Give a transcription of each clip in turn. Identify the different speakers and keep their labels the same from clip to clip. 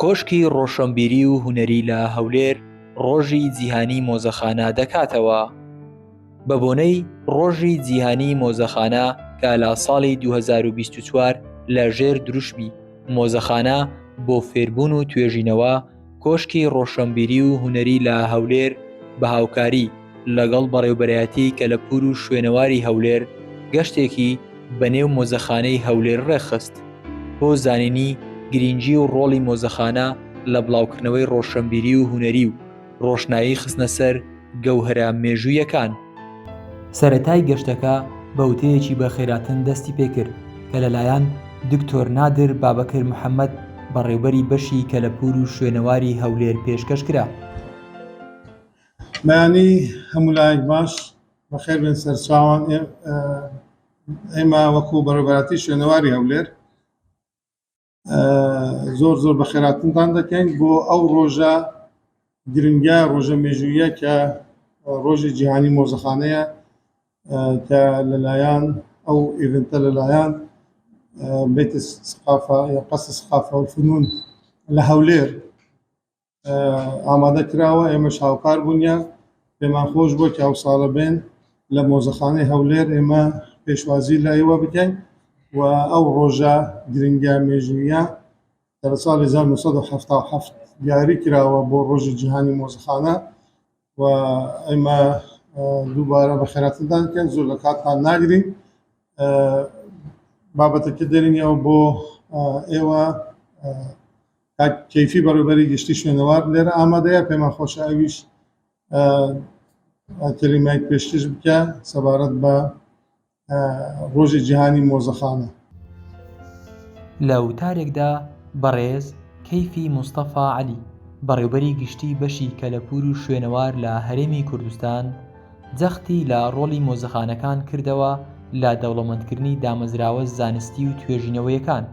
Speaker 1: کۆشکی ڕۆشنبیری و هونەری لە هەولێر ڕۆژی جیهانی مۆزەخانە دەکاتەوە. بە بۆنەی ڕۆژی جیهانی مۆزەخانە کە لە ساڵی 2024 لە ژێر دروشمی مۆزەخانە بۆ فێربوون و توێژینەوە، کۆشکی ڕۆشنبیری و هونەری لە هەولێر بە هاوکاری لەگەڵ بەڕێوەبەرایەتی کەلەپور و شوێنەواری هەولێر گەشتێکی بەنێو مۆزەخانەی هەولێر ڕێخست بۆ زانینی گرنگی و ڕۆڵی مۆزەخانە لە بڵاوکردنەوەی ڕۆشنبیری و هونەری و ڕۆشنایی خستنە سەر گەوهرە مێژوویەکان. سەرەتای گەشتەکە بە وتەیەکی بە خێراتن دەستی پێکرد کە لەلایەن دکتۆر نادر بابەکر محەممەد بەڕێوەبەری بەشی کەلەپور و شوێنەواری هەولێر پێشکەشکرا.
Speaker 2: بەیانی هەموو لایەک باش بەخێر بن سەرچاوان. ئێمە وەکو بەڕێوەبەرایەتی شوێنەواری هەولێر زۆر بە خێراتنتان دەکەین بۆ ئەو ڕۆژە گرنگە ڕۆژە مێژوویە کە ڕۆژی جیهانی مۆزەخانەیە کە لەلایەن ئەو ئیڤنتە لەلایەن بێتە سقافە یا قەسە سقافە و فنون لە هەولێر ئامادە کراوە. ئێمە هاوکار بوونیە، پێمان خۆش بووە کە ئەو ساڵە بێن لە مۆزەخانەی هەولێر ئێمە پێشوازی لە ئێوە بکەین و ئەو ڕۆژە گرنگە مێژوویە لە ساڵی 1977 دیاری کراوە بۆ ڕۆژی جیهانی مۆزەخانە و ئێمە دووبارە بە خێراتتان دەکەین، زۆر لە کاتتان ناگرین. بابەتەکە دەرینەوە بۆ ئێوە کەیفی بەڕێوەبەری گشتی شوێنەوار لێرە ئامادەیە. پێمان خۆشە ئەویش کەلیمەیەک پێشکەش بکە سەبارەت بە ڕۆژی جیهانی مۆزەخانە.
Speaker 1: لە وتارێکدا بەڕێز کەیفی موستەفا عەلی بەڕێوەبەری گشتی بەشی کەلەپور و شوێنەوار لە هەرێمی کوردستان جەختی لە ڕۆڵی مۆزەخانەکان کردەوە لە دەوڵەمەندکردنی دامەزراوە زانستی و توێژینەوەیەکان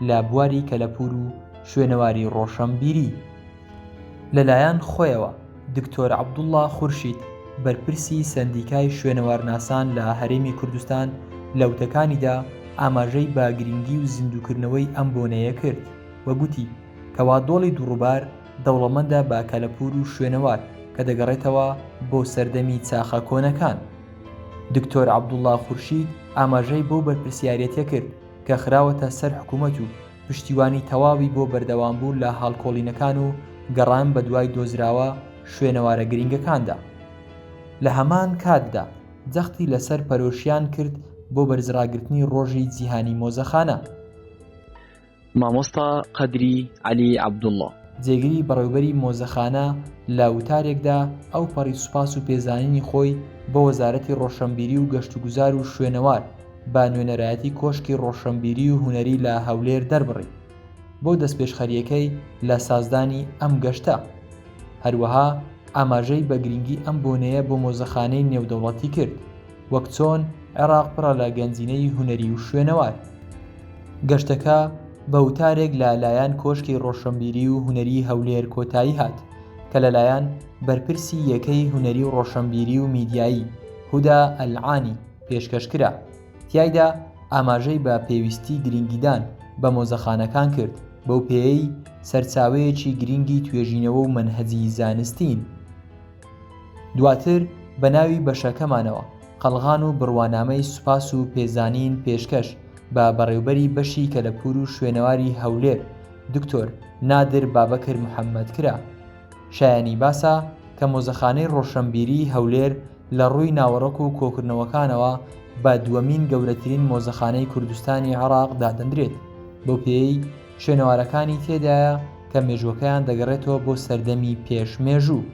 Speaker 1: لە بواری کەلەپور و شوێنەواری ڕۆشنبیری. لەلایەن خۆیەوە دکتۆر عەبدوڵڵا خورشید بەرپرسی سەندیکای شوێنەوارناسان لە هەرێمی کوردستان لە وتەکانیدا ئاماژەی بە گرنگی و زیندووکردنەوەی ئەم بۆنەیە کرد و گوتی کەوا دۆڵی دووڕووبار دەوڵەمەندە بە کەلەپور و شوێنەوار کە دەگەڕێتەوە بۆ سەردەمی چاخە کۆنەکان. دکتۆر عەبدوڵڵا خورشید ئاماژەی بۆ بەرپرسیارەتە کرد کە خراوەتە سەر حکوومەت و پشتیوانی تەواوی بۆ بەردەوامبوون لە هەڵکۆڵینەکان و گەڕان بە دوای دۆزراوە شوێنەوارە گرنگەکاندا. لە هەمان کاتدا جەختی لەسەر پەرۆشیان کرد بۆ بەرزڕاگرتنی ڕۆژی جیهانی مۆزەخانە. مامۆستا قەدری عەلی عەبدوڵڵا جێگیری بەڕێوەبەری مۆزەخانە لە وتارێکدا ئەو پەڕی سوپاس و پێزانینی خۆی بە وەزارەتی ڕۆشنبیری و گەشتوگوزار و شوێنەوار بە نوێنەرایەتی کۆشکی ڕۆشنبیری و هونەری لە هەولێر دەربڕی بۆ دەستپێشخەریەکەی لە سازدانی ئەم گەشتە. هەروەها ئاماژەی بە گرنگی ئەم بۆنەیە بۆ مۆزەخانەی نێودەوڵەتی کرد، وەک چۆن عێراق پڕە لە گەنجینەی هونەری و شوێنەوار. گەشتەکە بە وتارێک لەلایەن کۆشکی ڕۆشنبیری و هونەری هەولێر کۆتایی هات کە لەلایەن بەرپرسی یەکەی هونەری و ڕۆشنبیری و میدیایی هودا ئەلعانی پێشکەشکرا. تیایدا ئاماژەی بە پێویستی گرنگیدان بە مۆزەخانەکان کرد بەو پێیەی سەرچاوەیەکی گرنگی توێژینەوە و مەنهەجی زانستین. دواتر بە ناوی بەشەکەمانەوە قەڵغان و بڕوانامەی سوپاس و پێزانین پێشکەش بە بەڕێوەبەری بەشی کەلەپور و شوێنەواری هەولێر دکتۆر نادر بابەکر محەممەد کرا. شایانی باسە کە مۆزەخانەی ڕۆشنبیری هەولێر لە ڕووی ناوەڕۆک و کۆکردنەوەکانەوە بە دووەمین گەورەترین مۆزەخانەی کوردستانی عێراق دادەنرێت بۆ پێی شوێنەوارەکانی تێدایە کە مێژووەکەیان دەگەڕێتەوە بۆ سەردەمی پێشمێژوو.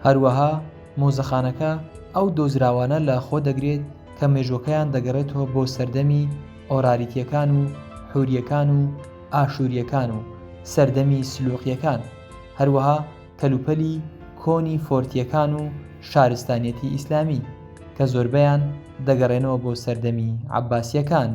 Speaker 1: هەروەها مۆزەخانەکە ئەو دۆزراوانە لە خۆ دەگرێت کە مێژووەکەیان دەگەڕێتەوە بۆ سەردەمی ئۆراریتیەکان و حوریەکان و ئاشووریەکان و سەردەمی سلووقیەکان، هەروەها کەلوپەلی کۆنی فۆرتیەکان و شارستانیەتی ئیسلامی کە زۆربەیان دەگەڕێنەوە بۆ سەردەمی عەباسیەکان.